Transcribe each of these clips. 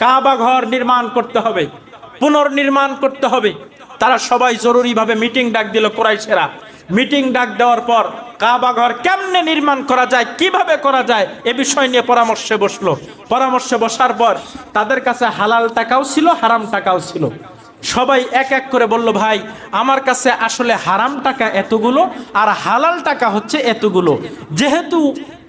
কাবা ঘর নির্মাণ করতে হবে, পুনর্নির্মাণ করতে হবে। তারা সবাই জরুরিভাবে মিটিং ডাক দিল কুরাইশেরা। মিটিং ডাক দেওয়ার পর কাবা ঘর কেমনে নির্মাণ করা যায়, কিভাবে করা যায় এ বিষয় নিয়ে পরামর্শে বসলো। পরামর্শে বসার পর তাদের কাছে হালাল টাকাও ছিল, হারাম টাকাও ছিল। সবাই এক এক করে বলল, ভাই আমার কাছে আসলে হারাম টাকা এতগুলো আর হালাল টাকা হচ্ছে এতগুলো। যেহেতু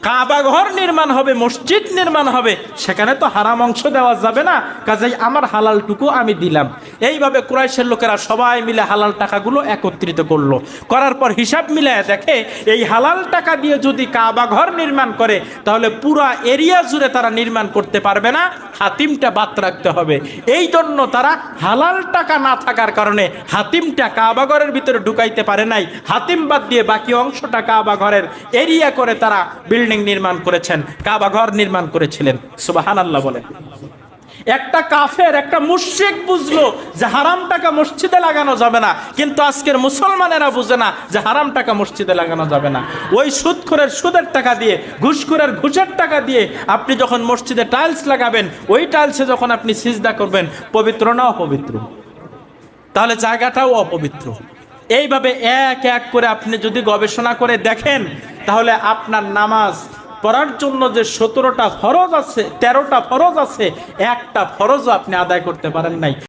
কাবা ঘর নির্মাণ হবে, মসজিদ নির্মাণ হবে, সেখানে তো হারাম অংশ দেওয়া যাবে না, কাজেই আমার হালালটুকু আমি দিলাম। এইভাবে কুরাইশের লোকেরা সবাই মিলে হালাল টাকাগুলো একত্রিত করলো। করার পর হিসাব মিলায় দেখে এই হালাল টাকা দিয়ে যদি কাবা ঘর নির্মাণ করে তাহলে পুরা এরিয়া জুড়ে তারা নির্মাণ করতে পারবে না, হাতিমটা বাদ রাখতে হবে। এই জন্য তারা হালাল টাকা না থাকার কারণে হাতিমটা কাবা ঘরের ভিতরে ঢুকাইতে পারে নাই। হাতিম বাদ দিয়ে বাকি অংশটা কাবা ঘরের এরিয়া করে তারা বিল্ডিং নির্মাণ করেছেন, কাবা ঘর নির্মাণ করেছিলেন। সুবহানাল্লাহ বলেন। একটা কাফের, একটা মুশরিক বুঝলো যে হারাম টাকা মসজিদে লাগানো যাবে না, কিন্তু আজকের মুসলমানেরা বুঝে না যে হারাম টাকা মসজিদে লাগানো যাবে না। ওই সুদখোরের সুদের টাকা দিয়ে, ঘুষখোরের ঘুষের টাকা দিয়ে আপনি যখন মসজিদে টাইলস লাগাবেন, ওই টাইলসে যখন আপনি সিজদা করবেন, পবিত্র না অপবিত্র? তাহলে জায়গাটাও অপবিত্র। এইভাবে এক এক করে আপনি যদি গবেষণা করে দেখেন তাহলে আপনার নামাজ পড়ার জন্য যে 17টা ফরজ আছে, 13টা ফরজ আছে, একটা ফরজও আপনি আদায় করতে পারেন নাই।